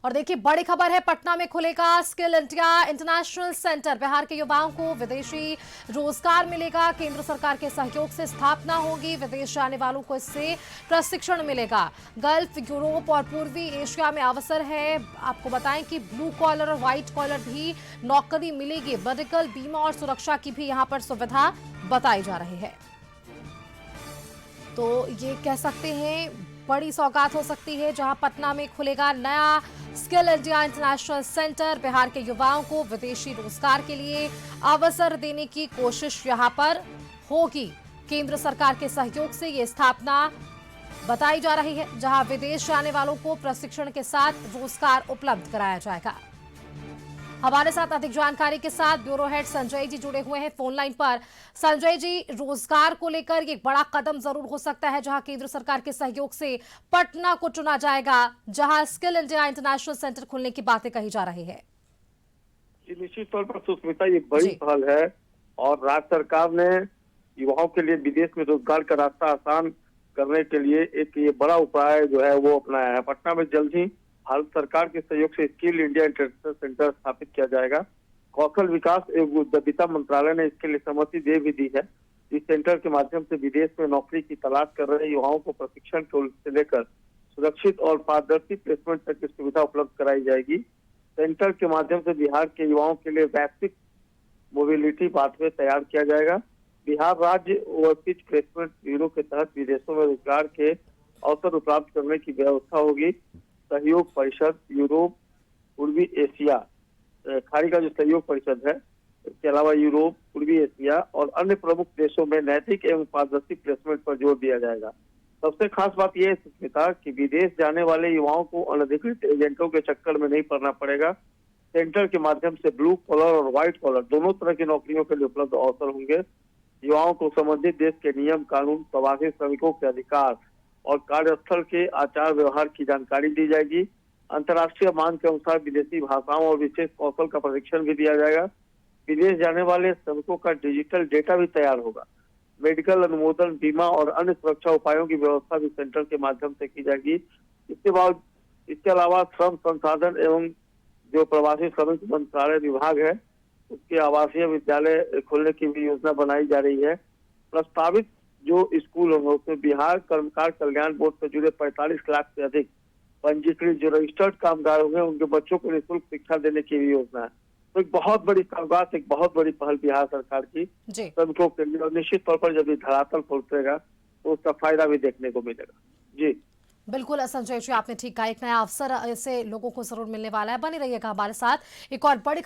और देखिए बड़ी खबर है, पटना में खुलेगा skill India international centre. Bihar के युवाओं को विदेशी रोजगार मिलेगा। केंद्र सरकार के सहयोग से स्थापना होगी। विदेश जाने वालों को इससे प्रशिक्षण मिलेगा। गल्फ, यूरोप और पूर्वी एशिया में अवसर है। आपको बताएं कि ब्लू कॉलर और व्हाइट कॉलर भी नौकरी मिलेगी। मेडिकल, बीमा और सुरक्षा की भी यहां पर सुविधा बताई जा रही है। तो ये कह सकते हैं बड़ी सौगात हो सकती है, जहां पटना में खुलेगा नया skill India international centre. Bihar के युवाओं को विदेशी रोजगार के लिए अवसर देने की कोशिश यहां पर होगी। केंद्र सरकार के सहयोग से ये स्थापना बताई जा रही है, जहां विदेश जाने वालों को प्रशिक्षण के साथ रोजगार उपलब्ध कराया जाएगा। हमारे साथ अधिक जानकारी के साथ ब्यूरो हेड संजय जी जुड़े हुए हैं फोन लाइन पर। संजय जी, रोजगार को लेकर ये बड़ा कदम जरूर हो सकता है, जहां केंद्र सरकार के सहयोग से पटना को चुना जाएगा, जहां स्किल इंडिया इंटरनेशनल सेंटर खुलने की बातें कही जा रही है। जी, निश्चित तौर पर सुष्मिता, ये बड़ी जी। पहल है और राज्य सरकार ने युवाओं के लिए विदेश में रोजगार का रास्ता आसान करने के लिए एक ये बड़ा उपाय जो है वो अपनाया है। पटना में जल्द ही भारत सरकार के सहयोग से स्किल इंडिया इंटरनेशनल सेंटर स्थापित किया जाएगा। कौशल विकास एवं उद्यमिता मंत्रालय ने इसके लिए सहमति दे भी दी है। इस सेंटर के माध्यम से विदेश में नौकरी की तलाश कर रहे युवाओं को प्रशिक्षण से लेकर सुरक्षित और पारदर्शी प्लेसमेंट तक की सुविधा उपलब्ध कराई जाएगी। सेंटर के माध्यम से बिहार के युवाओं के लिए वैश्विक मोबिलिटी पाथवे तैयार किया जाएगा। बिहार राज्य ओवरसीज प्लेसमेंट ब्यूरो के तहत विदेशों में रोजगार के अवसर उपलब्ध करने की व्यवस्था होगी। सहयोग परिषद, यूरोप, पूर्वी एशिया, खाड़ी का जो सहयोग परिषद है, इसके अलावा यूरोप, पूर्वी एशिया और अन्य प्रमुख देशों में नैतिक एवं पारदर्शी प्लेसमेंट पर जोर दिया जाएगा। सबसे खास बात यह है सुष्मिता कि विदेश जाने वाले युवाओं को अनधिकृत एजेंटों के चक्कर में नहीं पड़ना पड़ेगा। सेंटर के माध्यम से ब्लू कॉलर और व्हाइट कॉलर दोनों तरह की नौकरियों के लिए उपलब्ध अवसर होंगे। युवाओं को संबंधित देश के नियम कानून, प्रवासी श्रमिकों के अधिकार और कार्यस्थल के आचार व्यवहार की जानकारी दी जाएगी। अंतर्राष्ट्रीय मांग के अनुसार विदेशी भाषाओं और विशेष कौशल का प्रशिक्षण भी दिया जाएगा। विदेश जाने वाले श्रमिकों का डिजिटल डेटा भी तैयार होगा। मेडिकल अनुमोदन, बीमा और अन्य सुरक्षा उपायों की व्यवस्था भी सेंटर के माध्यम से की जाएगी। इसके अलावा श्रम संसाधन एवं जो प्रवासी श्रमिक मंत्रालय विभाग है, उसके आवासीय विद्यालय खोलने की भी योजना बनाई जा रही है। प्रस्तावित जो स्कूल होंगे उसमें बिहार कर्मकार कल्याण बोर्ड से जुड़े 45 लाख से अधिक पंजीकृत जो रजिस्टर्ड कामगार होंगे, उनके बच्चों को निःशुल्क शिक्षा देने की भी योजना है। तो एक बहुत बड़ी सौगात, एक बहुत बड़ी पहल बिहार सरकार की श्रमिकों के लिए, और निश्चित तौर पर जब ये धरातल पहुंचेगा तो उसका फायदा भी देखने को मिलेगा। जी बिल्कुल संजय जी, आपने ठीक कहा, एक नया अवसर ऐसे लोगों को जरूर मिलने वाला है। बने रहिएगा हमारे साथ। एक और बड़ी